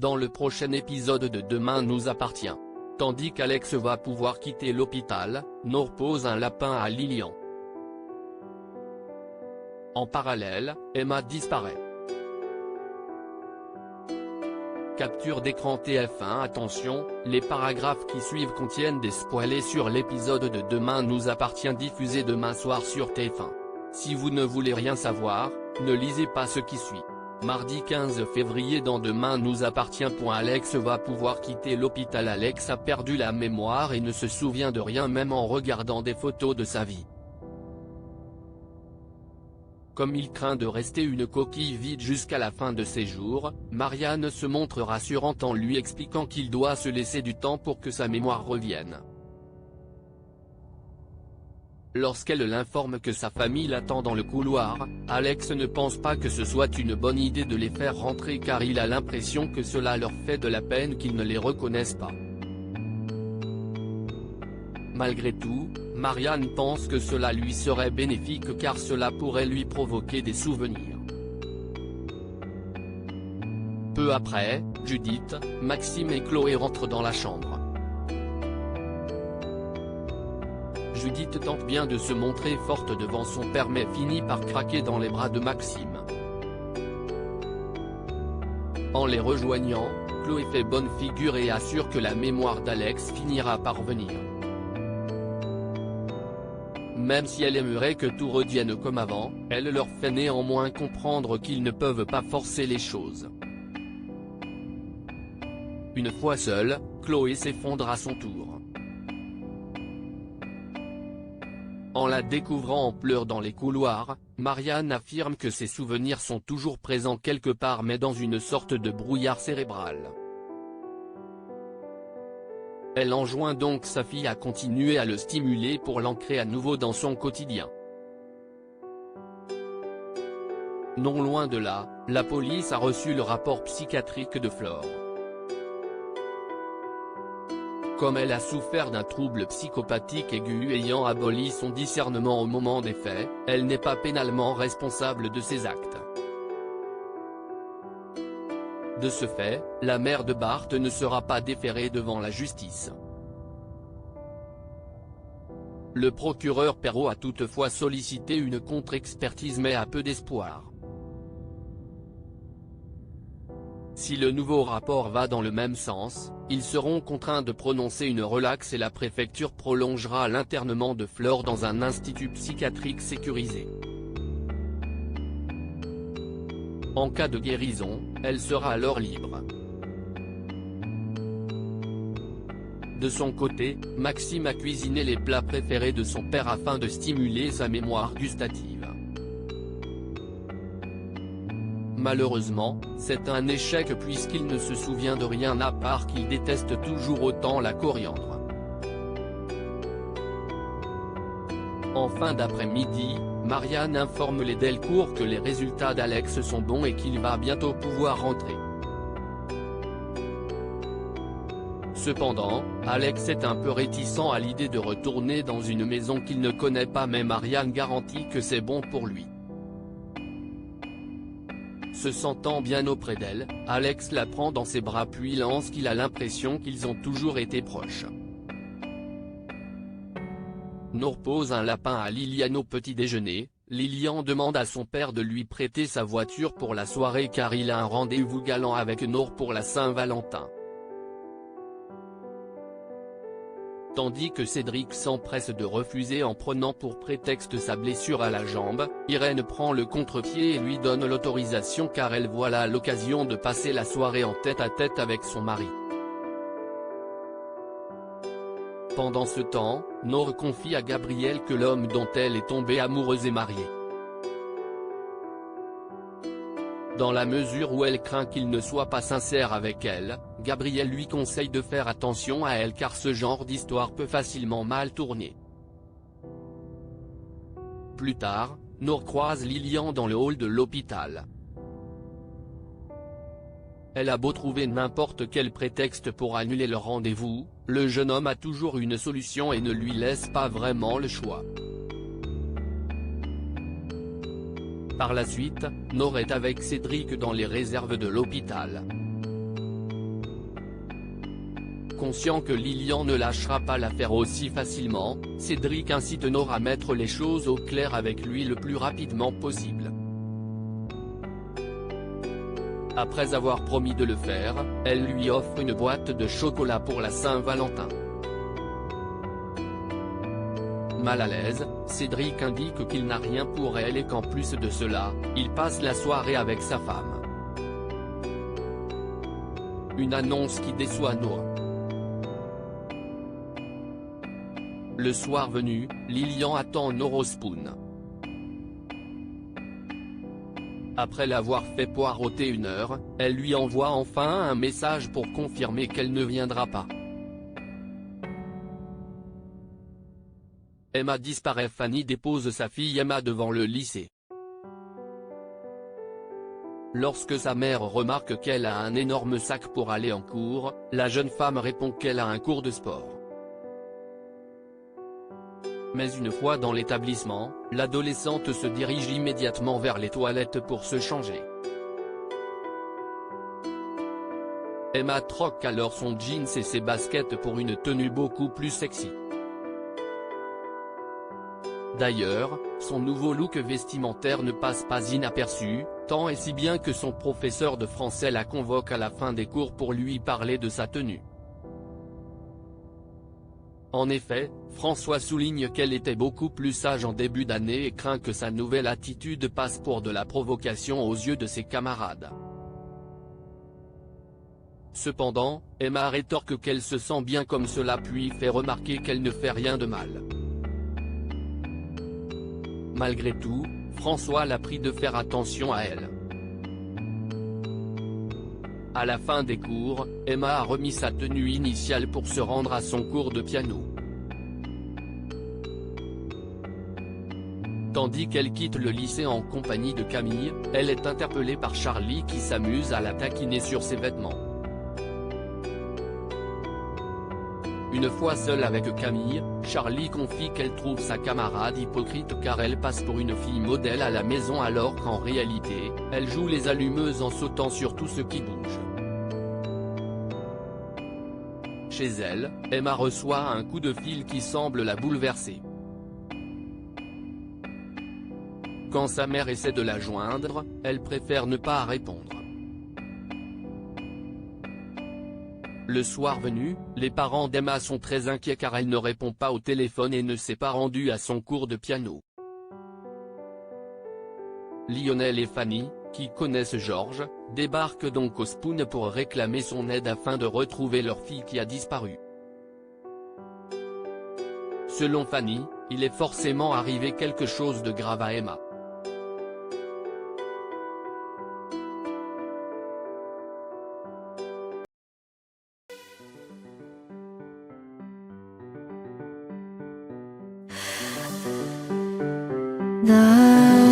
dans le prochain épisode de Demain nous appartient. Tandis qu'Alex va pouvoir quitter l'hôpital, Nour pose un lapin à Lilian. En parallèle, Emma disparaît. Capture d'écran TF1. Attention, les paragraphes qui suivent contiennent des spoilers sur l'épisode de Demain nous appartient diffusé demain soir sur TF1. Si vous ne voulez rien savoir, ne lisez pas ce qui suit. Mardi 15 février dans Demain nous appartient. Alex va pouvoir quitter l'hôpital. Alex a perdu la mémoire et ne se souvient de rien même en regardant des photos de sa vie. Comme il craint de rester une coquille vide jusqu'à la fin de ses jours, Marianne se montre rassurante en lui expliquant qu'il doit se laisser du temps pour que sa mémoire revienne. Lorsqu'elle l'informe que sa famille l'attend dans le couloir, Alex ne pense pas que ce soit une bonne idée de les faire rentrer car il a l'impression que cela leur fait de la peine qu'ils ne les reconnaissent pas. Malgré tout, Marianne pense que cela lui serait bénéfique car cela pourrait lui provoquer des souvenirs. Peu après, Judith, Maxime et Chloé rentrent dans la chambre. Judith tente bien de se montrer forte devant son père mais finit par craquer dans les bras de Maxime. En les rejoignant, Chloé fait bonne figure et assure que la mémoire d'Alex finira par revenir. Même si elle aimerait que tout revienne comme avant, elle leur fait néanmoins comprendre qu'ils ne peuvent pas forcer les choses. Une fois seule, Chloé s'effondre à son tour. En la découvrant en pleurs dans les couloirs, Marianne affirme que ses souvenirs sont toujours présents quelque part mais dans une sorte de brouillard cérébral. Elle enjoint donc sa fille à continuer à le stimuler pour l'ancrer à nouveau dans son quotidien. Non loin de là, la police a reçu le rapport psychiatrique de Flore. Comme elle a souffert d'un trouble psychopathique aigu ayant aboli son discernement au moment des faits, elle n'est pas pénalement responsable de ses actes. De ce fait, la mère de Bart ne sera pas déférée devant la justice. Le procureur Perrault a toutefois sollicité une contre-expertise mais a peu d'espoir. Si le nouveau rapport va dans le même sens, ils seront contraints de prononcer une relaxe et la préfecture prolongera l'internement de Flore dans un institut psychiatrique sécurisé. En cas de guérison, elle sera alors libre. De son côté, Maxime a cuisiné les plats préférés de son père afin de stimuler sa mémoire gustative. Malheureusement, c'est un échec puisqu'il ne se souvient de rien à part qu'il déteste toujours autant la coriandre. En fin d'après-midi, Marianne informe les Delcourt que les résultats d'Alex sont bons et qu'il va bientôt pouvoir rentrer. Cependant, Alex est un peu réticent à l'idée de retourner dans une maison qu'il ne connaît pas mais Marianne garantit que c'est bon pour lui. Se sentant bien auprès d'elle, Alex la prend dans ses bras puis lance qu'il a l'impression qu'ils ont toujours été proches. Nour pose un lapin à Lilian au petit déjeuner. Lilian demande à son père de lui prêter sa voiture pour la soirée car il a un rendez-vous galant avec Nour pour la Saint-Valentin. Tandis que Cédric s'empresse de refuser en prenant pour prétexte sa blessure à la jambe, Irène prend le contre-pied et lui donne l'autorisation car elle voit là l'occasion de passer la soirée en tête-à-tête avec son mari. Pendant ce temps, Nour confie à Gabriel que l'homme dont elle est tombée amoureuse est marié. Dans la mesure où elle craint qu'il ne soit pas sincère avec elle, Gabriel lui conseille de faire attention à elle car ce genre d'histoire peut facilement mal tourner. Plus tard, Nour croise Lilian dans le hall de l'hôpital. Elle a beau trouver n'importe quel prétexte pour annuler le rendez-vous, le jeune homme a toujours une solution et ne lui laisse pas vraiment le choix. Par la suite, Nour est avec Cédric dans les réserves de l'hôpital. Conscient que Lilian ne lâchera pas l'affaire aussi facilement, Cédric incite Nord à mettre les choses au clair avec lui le plus rapidement possible. Après avoir promis de le faire, elle lui offre une boîte de chocolat pour la Saint-Valentin. Mal à l'aise, Cédric indique qu'il n'a rien pour elle et qu'en plus de cela, il passe la soirée avec sa femme. Une annonce qui déçoit Noah. Le soir venu, Lilian attend Noah au Spoon. Après l'avoir fait poireauter 1 heure, elle lui envoie enfin un message pour confirmer qu'elle ne viendra pas. Emma disparaît. Fanny dépose sa fille Emma devant le lycée. Lorsque sa mère remarque qu'elle a un énorme sac pour aller en cours, la jeune femme répond qu'elle a un cours de sport. Mais une fois dans l'établissement, l'adolescente se dirige immédiatement vers les toilettes pour se changer. Emma troque alors son jeans et ses baskets pour une tenue beaucoup plus sexy. D'ailleurs, son nouveau look vestimentaire ne passe pas inaperçu, tant et si bien que son professeur de français la convoque à la fin des cours pour lui parler de sa tenue. En effet, François souligne qu'elle était beaucoup plus sage en début d'année et craint que sa nouvelle attitude passe pour de la provocation aux yeux de ses camarades. Cependant, Emma rétorque qu'elle se sent bien comme cela puis fait remarquer qu'elle ne fait rien de mal. Malgré tout, François la prie de faire attention à elle. À la fin des cours, Emma a remis sa tenue initiale pour se rendre à son cours de piano. Tandis qu'elle quitte le lycée en compagnie de Camille, elle est interpellée par Charlie qui s'amuse à la taquiner sur ses vêtements. Une fois seule avec Camille, Charlie confie qu'elle trouve sa camarade hypocrite car elle passe pour une fille modèle à la maison alors qu'en réalité, elle joue les allumeuses en sautant sur tout ce qui bouge. Chez elle, Emma reçoit un coup de fil qui semble la bouleverser. Quand sa mère essaie de la joindre, elle préfère ne pas répondre. Le soir venu, les parents d'Emma sont très inquiets car elle ne répond pas au téléphone et ne s'est pas rendue à son cours de piano. Lionel et Fanny, qui connaissent Georges, débarquent donc au Spoon pour réclamer son aide afin de retrouver leur fille qui a disparu. Selon Fanny, il est forcément arrivé quelque chose de grave à Emma. 나